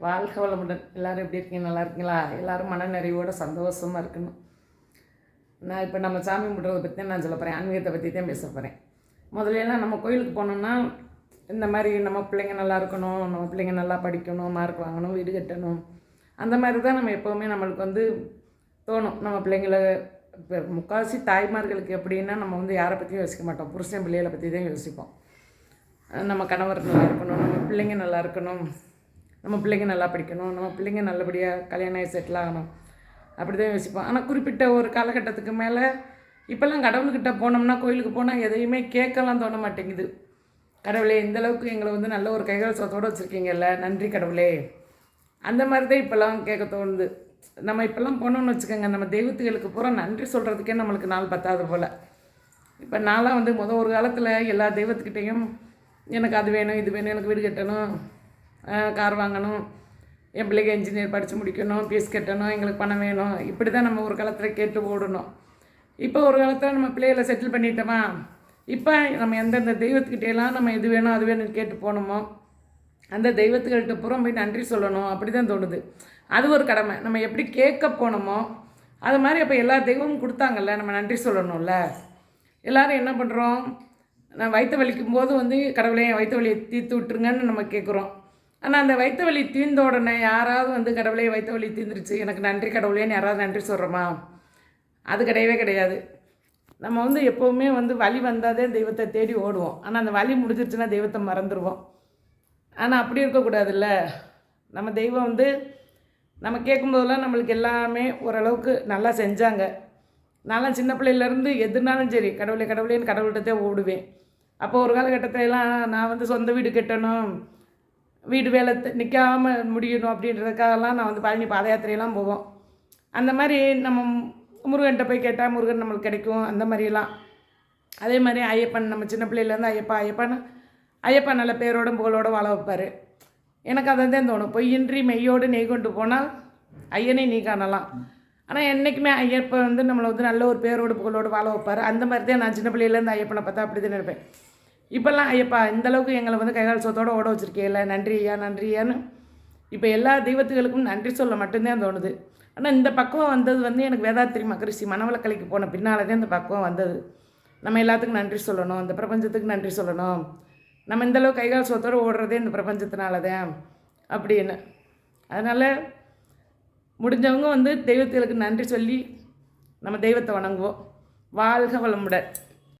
வாழ்க வளமுடன். எல்லோரும் எப்படி இருக்கீங்க? நல்லா இருக்கீங்களா? எல்லோரும் மனநிறைவோடு சந்தோஷமாக இருக்கணும். நான் இப்போ நம்ம சாமி கும்பிட்றதை பற்றி நான் சொல்ல போகிறேன். ஆன்மீகத்தை பற்றி தான் பேச போகிறேன். முதல்ல நம்ம கோயிலுக்கு போனோம்னா இந்த மாதிரி நம்ம பிள்ளைங்க நல்லா இருக்கணும், நம்ம பிள்ளைங்க நல்லா படிக்கணும், மார்க் வாங்கணும், வீடு கட்டணும், அந்த மாதிரி தான் நம்ம எப்போவுமே நம்மளுக்கு தோணும். நம்ம பிள்ளைங்கள இப்போ முக்கால்வாசி தாய்மார்களுக்கு எப்படின்னா நம்ம யாரை பற்றியும் யோசிக்க மாட்டோம். புருஷன் பிள்ளைகளை பற்றி தான் யோசிப்போம். நம்ம கணவர் நல்லா இருக்கணும், நம்ம பிள்ளைங்க நல்லா இருக்கணும், நம்ம பிள்ளைங்க நல்லா படிக்கணும், நம்ம பிள்ளைங்க நல்லபடியாக கல்யாணம் ஆகி செட்டில் ஆகணும், அப்படி தான் யோசிப்போம். ஆனால் குறிப்பிட்ட ஒரு காலகட்டத்துக்கு மேலே இப்போல்லாம் கடவுள்கிட்ட போனோம்னா, கோயிலுக்கு போனால் எதையுமே கேட்கலாம் தோண மாட்டேங்குது. கடவுளே, இந்தளவுக்கு எங்களை நல்ல ஒரு கைகால் சொத்தோடு வச்சுருக்கீங்கல்ல, நன்றி கடவுளே, அந்த மாதிரி தான் இப்போல்லாம் கேட்க தோணுது. நம்ம இப்போல்லாம் போனோம்னு வச்சுக்கோங்க, நம்ம தெய்வத்துகளுக்கு பூரா நன்றி சொல்கிறதுக்கே நம்மளுக்கு நாள் பத்தாது போல். இப்போ நான்லாம் ஒரு காலத்தில் எல்லா தெய்வத்துக்கிட்டேயும் எனக்கு அது வேணும், இது வேணும், எனக்கு வீடு கட்டணும், கார் வாங்கணும், என் பிள்ளைங்க இன்ஜினியர் படித்து முடிக்கணும், ஃபீஸ் கட்டணும், எங்களுக்கு பணம் வேணும், இப்படி தான் நம்ம ஒரு காலத்தில் கேட்டு ஓடணும். இப்போ ஒரு காலத்தில் நம்ம பிள்ளைகளை செட்டில் பண்ணிட்டோமா, இப்போ நம்ம எந்தெந்த தெய்வத்துக்கிட்டேலாம் நம்ம இது வேணும் அது வேணும்னு கேட்டு போகணுமோ அந்த தெய்வத்துக்கிட்ட பூரா போய் நன்றி சொல்லணும். அப்படி தான் தோணுது. அது ஒரு கடமை. நம்ம எப்படி கேட்க போனோமோ அது மாதிரி அப்போ எல்லா தெய்வமும் கொடுத்தாங்கல்ல, நம்ம நன்றி சொல்லணும்ல. எல்லோரும் என்ன பண்ணுறோம், நான் வயிற்று வலிக்கும் போது கடவுளே என் வயிற்று வலியை தீர்த்து விட்டுருங்கன்னு நம்ம கேட்குறோம். ஆனால் அந்த வயிற்று வலி தீர்ந்த உடனே யாராவது கடவுளே வயிற்று வலி தீர்ந்துருச்சு எனக்கு நன்றி கடவுளேன்னு யாராவது நன்றி சொல்கிறோமா? அது கிடையவே கிடையாது. நம்ம எப்போவுமே வலி வந்தாதே தெய்வத்தை தேடி ஓடுவோம். ஆனால் அந்த வலி முடிஞ்சிருச்சுன்னா தெய்வத்தை மறந்துடுவோம். ஆனால் அப்படி இருக்கக்கூடாதுல்ல. நம்ம தெய்வம் நம்ம கேட்கும்போதெல்லாம் நம்மளுக்கு எல்லாமே ஓரளவுக்கு நல்லா செஞ்சாங்க. நான்லாம் சின்ன பிள்ளையிலேருந்து எதுனாலும் சரி கடவுளே கடவுளேன்னு கடவுள்கிட்டே ஓடுவேன். அப்போ ஒரு காலகட்டத்திலலாம் நான் சொந்த வீடு கட்டணும், வீடு வேலை நிற்காமல் முடியணும் அப்படின்றதுக்காகலாம் நான் பழனி பாத யாத்திரையெல்லாம் போவோம். அந்த மாதிரி நம்ம முருகன்கிட்ட போய் கேட்டால் முருகன் நம்மளுக்கு கிடைக்கும், அந்த மாதிரிலாம். அதே மாதிரி ஐயப்பன், நம்ம சின்ன பிள்ளையிலேருந்து ஐயப்பா நல்ல பேரோடும் புகழோடு வாழ வைப்பார். எனக்கு அதை தான் தோணும், பொய்யின்றி மெய்யோடு நெய் கொண்டு போனால் ஐயனை நீ காணலாம். ஆனால் என்றைக்குமே ஐயப்பன் நம்மளை நல்ல ஒரு பேரோடு புகழோடு வாழ வைப்பார். அந்த மாதிரி தான் நான் சின்ன பிள்ளையிலேருந்து ஐயப்பனை பார்த்தா அப்படி தான் நினைப்பேன். இப்போல்லாம் ஐயப்பா இந்தளவுக்கு எங்களை கைகால் சொத்தோடு ஓட வச்சுருக்கேல்ல, நன்றியா நன்றியான்னு இப்போ எல்லா தெய்வத்துகளுக்கும் நன்றி சொல்ல மட்டும்தான் தோணுது. ஆனால் இந்த பக்குவம் வந்தது எனக்கு வேதாத்திரி மகரிஷி மனவளக்கலைக்கு போன பின்னால் தான் இந்த பக்குவம் வந்தது. நம்ம எல்லாத்துக்கும் நன்றி சொல்லணும், இந்த பிரபஞ்சத்துக்கு நன்றி சொல்லணும், நம்ம இந்தளவு கைகால் சொத்தோடு ஓடுறதே இந்த பிரபஞ்சத்தினால தான் அப்படின்னு. அதனால் முடிஞ்சவங்க தெய்வத்துகளுக்கு நன்றி சொல்லி நம்ம தெய்வத்தை வணங்குவோம். வாழ்க வளமுடன்.